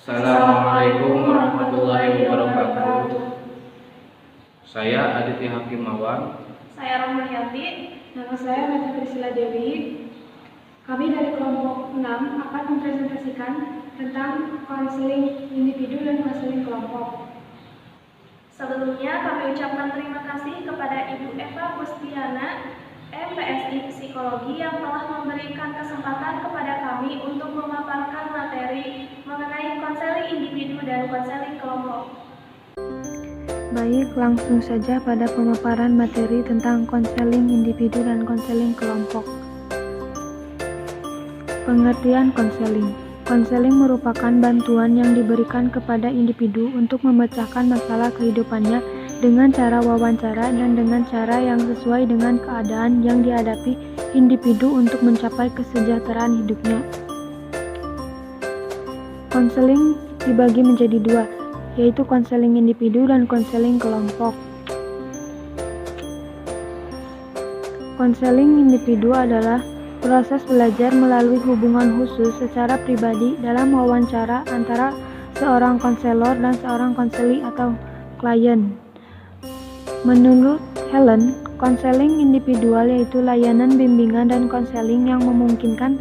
Assalamualaikum warahmatullahi wabarakatuh. Saya Aditya Hakim Mawan. Saya Rohmayati. Nama saya Meta Priscilla Dewi. Kami dari kelompok 6 akan mempresentasikan tentang konseling individu dan konseling kelompok. Sebelumnya kami ucapkan terima kasih kepada Ibu Eva Pustiana, MPSI Psikologi yang telah memberikan kesempatan kepada kami untuk memaparkan materi mengenai konseling individu dan konseling kelompok. Baik, langsung saja pada pemaparan materi tentang konseling individu dan konseling kelompok. Pengertian konseling. Konseling merupakan bantuan yang diberikan kepada individu untuk memecahkan masalah kehidupannya dengan cara wawancara dan dengan cara yang sesuai dengan keadaan yang dihadapi individu untuk mencapai kesejahteraan hidupnya. Konseling dibagi menjadi dua, yaitu konseling individu dan konseling kelompok. Konseling individu adalah proses belajar melalui hubungan khusus secara pribadi dalam wawancara antara seorang konselor dan seorang konseli atau klien. Menurut Helen, konseling individual yaitu layanan bimbingan dan konseling yang memungkinkan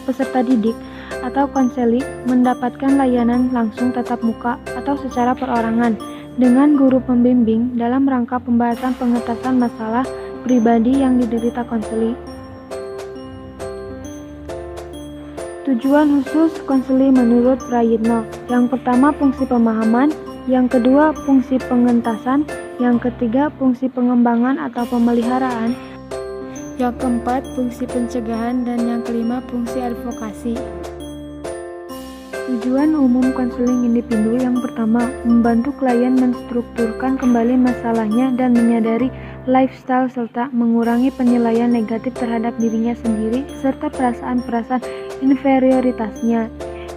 peserta didik atau konseli mendapatkan layanan langsung tatap muka atau secara perorangan dengan guru pembimbing dalam rangka pembahasan pengetasan masalah pribadi yang diderita konseli. Tujuan khusus konseli menurut Prayitno, yang pertama fungsi pemahaman, yang kedua fungsi pengentasan, yang ketiga fungsi pengembangan atau pemeliharaan, yang keempat fungsi pencegahan, dan yang kelima fungsi advokasi. Tujuan umum konseling individu yang pertama, membantu klien menstrukturkan kembali masalahnya dan menyadari lifestyle serta mengurangi penilaian negatif terhadap dirinya sendiri serta perasaan-perasaan inferioritasnya.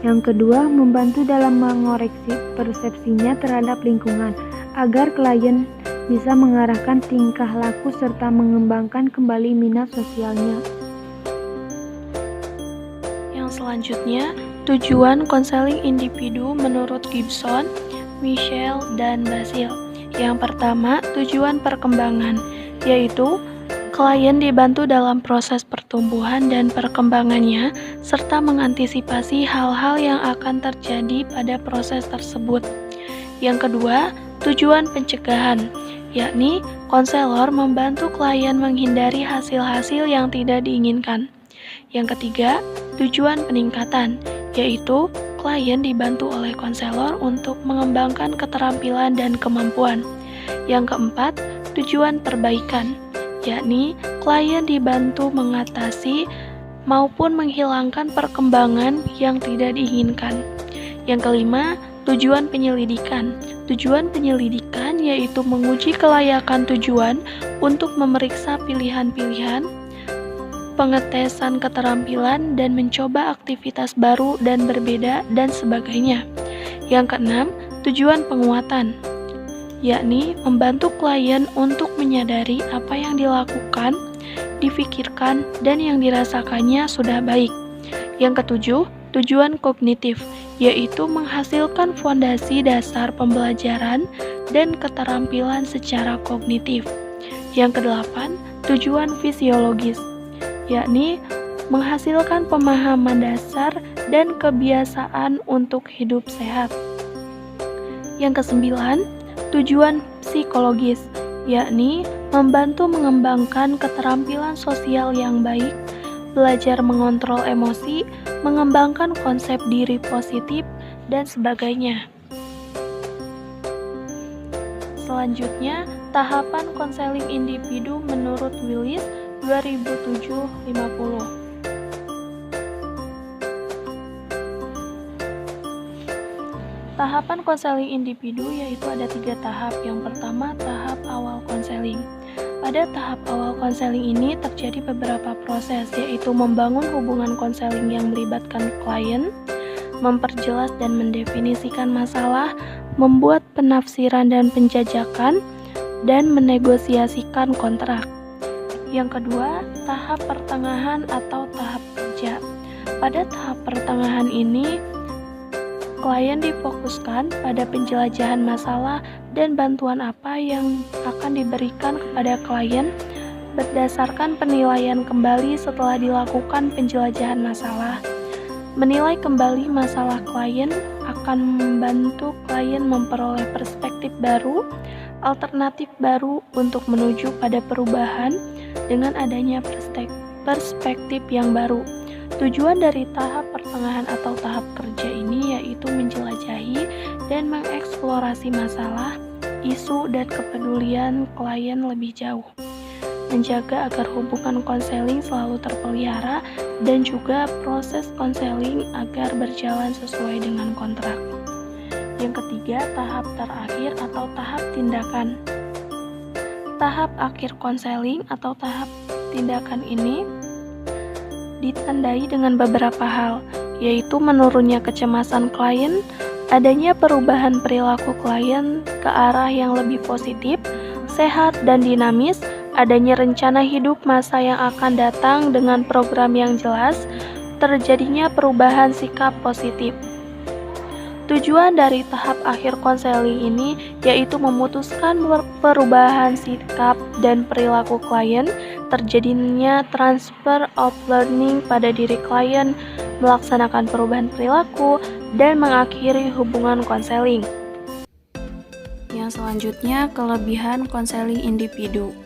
Yang kedua, membantu dalam mengoreksi persepsinya terhadap lingkungan agar klien bisa mengarahkan tingkah laku serta mengembangkan kembali minat sosialnya. Yang selanjutnya, tujuan konseling individu menurut Gibson, Michelle, dan Basil. Yang pertama, tujuan perkembangan, yaitu klien dibantu dalam proses pertumbuhan dan perkembangannya, serta mengantisipasi hal-hal yang akan terjadi pada proses tersebut. Yang kedua, tujuan pencegahan, yakni konselor membantu klien menghindari hasil-hasil yang tidak diinginkan. Yang ketiga, tujuan peningkatan, yaitu klien dibantu oleh konselor untuk mengembangkan keterampilan dan kemampuan. Yang keempat, tujuan perbaikan, yakni klien dibantu mengatasi maupun menghilangkan perkembangan yang tidak diinginkan. Yang kelima, tujuan penyelidikan. Tujuan penyelidikan yaitu menguji kelayakan tujuan untuk memeriksa pilihan-pilihan, pengetesan keterampilan, dan mencoba aktivitas baru dan berbeda, dan sebagainya. Yang keenam, tujuan penguatan, yakni membantu klien untuk menyadari apa yang dilakukan, difikirkan, dan yang dirasakannya sudah baik. Yang ketujuh, tujuan kognitif, yaitu menghasilkan fondasi dasar pembelajaran dan keterampilan secara kognitif. Yang kedelapan, tujuan fisiologis, yakni menghasilkan pemahaman dasar dan kebiasaan untuk hidup sehat. Yang kesembilan, tujuan psikologis, yakni membantu mengembangkan keterampilan sosial yang baik, belajar mengontrol emosi, mengembangkan konsep diri positif, dan sebagainya. Selanjutnya, tahapan konseling individu menurut Willis 2007-50. Tahapan konseling individu yaitu ada 3 tahap. Yang pertama, tahap awal konseling. Pada tahap awal konseling ini terjadi beberapa proses, yaitu membangun hubungan konseling yang melibatkan klien, memperjelas dan mendefinisikan masalah, membuat penafsiran dan penjajakan, dan menegosiasikan kontrak. Yang kedua, tahap pertengahan atau tahap kerja. Pada tahap pertengahan ini, klien difokuskan pada penjelajahan masalah dan bantuan apa yang akan diberikan kepada klien berdasarkan penilaian kembali setelah dilakukan penjelajahan masalah. Menilai kembali masalah klien akan membantu klien memperoleh perspektif baru, alternatif baru untuk menuju pada perubahan dengan adanya perspektif yang baru. Tujuan dari tahap pertengahan atau tahap kerja ini yaitu menjelajahi dan mengeksplorasi masalah, isu, dan kepedulian klien lebih jauh. Menjaga agar hubungan konseling selalu terpelihara dan juga proses konseling agar berjalan sesuai dengan kontrak. Yang ketiga, tahap terakhir atau tahap tindakan. Tahap akhir konseling atau tahap tindakan ini ditandai dengan beberapa hal, yaitu menurunnya kecemasan klien, adanya perubahan perilaku klien ke arah yang lebih positif, sehat dan dinamis, adanya rencana hidup masa yang akan datang dengan program yang jelas, terjadinya perubahan sikap positif. Tujuan dari tahap akhir konseling ini yaitu memutuskan perubahan sikap dan perilaku klien, terjadinya transfer of learning pada diri klien, melaksanakan perubahan perilaku, dan mengakhiri hubungan konseling. Yang selanjutnya, kelebihan konseling individu.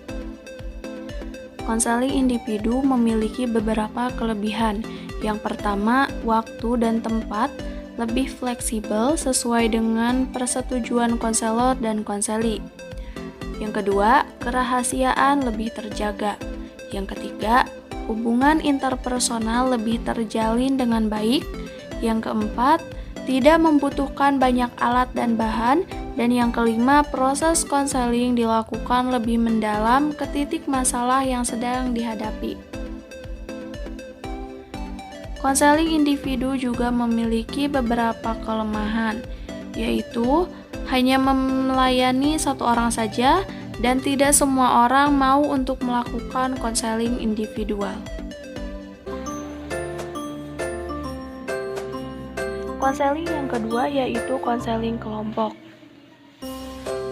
Konseling individu memiliki beberapa kelebihan. Yang pertama, waktu dan tempat lebih fleksibel sesuai dengan persetujuan konselor dan konseli. Yang kedua, kerahasiaan lebih terjaga. Yang ketiga, hubungan interpersonal lebih terjalin dengan baik. Yang keempat, tidak membutuhkan banyak alat dan bahan. Dan yang kelima, proses konseling dilakukan lebih mendalam ke titik masalah yang sedang dihadapi. Konseling individu juga memiliki beberapa kelemahan, yaitu hanya melayani satu orang saja dan tidak semua orang mau untuk melakukan konseling individual. Konseling yang kedua yaitu konseling kelompok.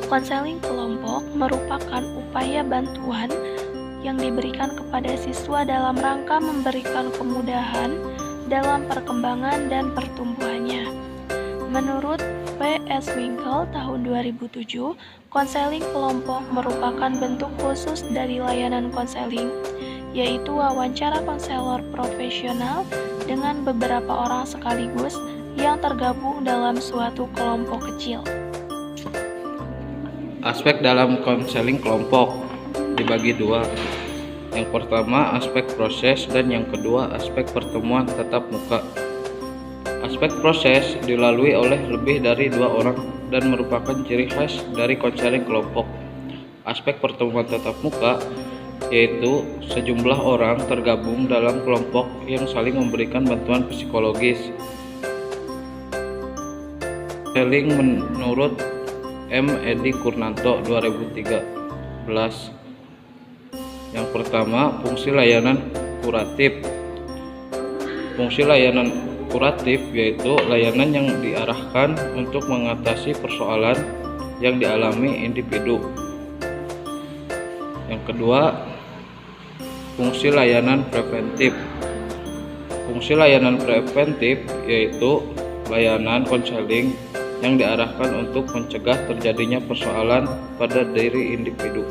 Konseling kelompok merupakan upaya bantuan yang diberikan kepada siswa dalam rangka memberikan kemudahan dalam perkembangan dan pertumbuhannya. Menurut P.S. Winkle tahun 2007, konseling kelompok merupakan bentuk khusus dari layanan konseling, yaitu wawancara konselor profesional dengan beberapa orang sekaligus yang tergabung dalam suatu kelompok kecil. Aspek dalam konseling kelompok dibagi dua. Yang pertama aspek proses dan yang kedua aspek pertemuan tatap muka. Aspek proses dilalui oleh lebih dari 2 orang dan merupakan ciri khas dari konseling kelompok. Aspek pertemuan tatap muka yaitu sejumlah orang tergabung dalam kelompok yang saling memberikan bantuan psikologis. Konseling menurut M. Edi Kurnanto 2013. Yang pertama, fungsi layanan kuratif. Fungsi layanan kuratif yaitu layanan yang diarahkan untuk mengatasi persoalan yang dialami individu. Yang kedua, fungsi layanan preventif. Fungsi layanan preventif yaitu layanan konseling yang diarahkan untuk mencegah terjadinya persoalan pada diri individu.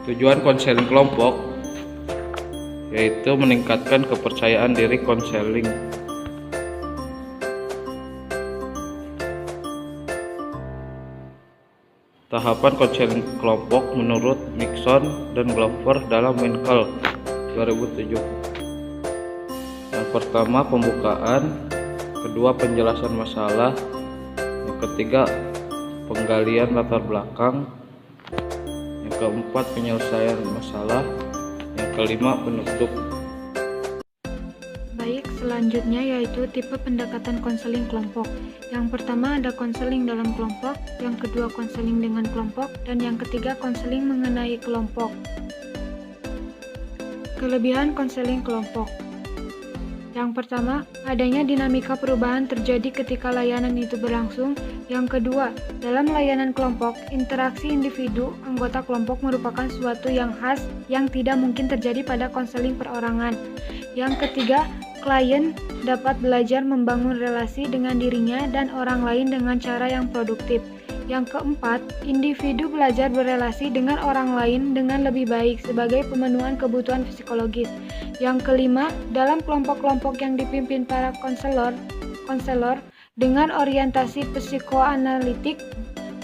Tujuan konseling kelompok yaitu meningkatkan kepercayaan diri konseling. Tahapan konseling kelompok menurut Nixon dan Glover dalam Winkle 2007. Yang pertama pembukaan, kedua penjelasan masalah, yang ketiga penggalian latar belakang, yang keempat penyelesaian masalah, yang kelima penutup. Baik, selanjutnya yaitu tipe pendekatan konseling kelompok. Yang pertama ada konseling dalam kelompok, yang kedua konseling dengan kelompok, dan yang ketiga konseling mengenai kelompok. Kelebihan konseling kelompok. Yang pertama, adanya dinamika perubahan terjadi ketika layanan itu berlangsung. Yang kedua, dalam layanan kelompok, interaksi individu anggota kelompok merupakan suatu yang khas yang tidak mungkin terjadi pada konseling perorangan. Yang ketiga, klien dapat belajar membangun relasi dengan dirinya dan orang lain dengan cara yang produktif. Yang keempat, individu belajar berelasi dengan orang lain dengan lebih baik sebagai pemenuhan kebutuhan psikologis. Yang kelima, dalam kelompok-kelompok yang dipimpin para konselor dengan orientasi psikoanalitik,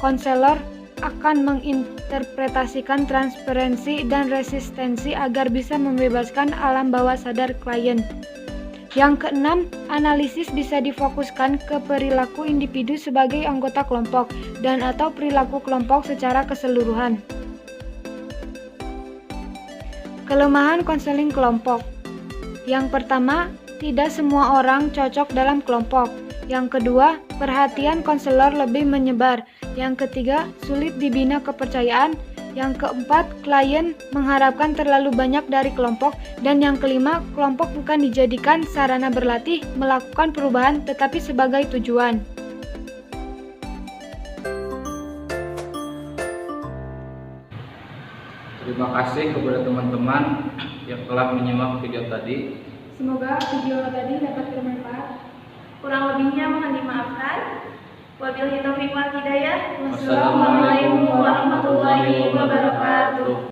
konselor akan menginterpretasikan transparansi dan resistensi agar bisa membebaskan alam bawah sadar klien. Yang keenam, analisis bisa difokuskan ke perilaku individu sebagai anggota kelompok dan atau perilaku kelompok secara keseluruhan. Kelemahan konseling kelompok. Yang pertama, tidak semua orang cocok dalam kelompok. Yang kedua, perhatian konselor lebih menyebar. Yang ketiga, sulit dibina kepercayaan. Yang keempat, klien mengharapkan terlalu banyak dari kelompok. Dan yang kelima, kelompok bukan dijadikan sarana berlatih melakukan perubahan tetapi sebagai tujuan. Terima kasih kepada teman-teman yang telah menyimak video tadi. Semoga video tadi dapat bermanfaat. Kurang lebihnya mohon dimaafkan. Wabillahi taufiq wal hidayah. Wassalamualaikum warahmatullahi wabarakatuh.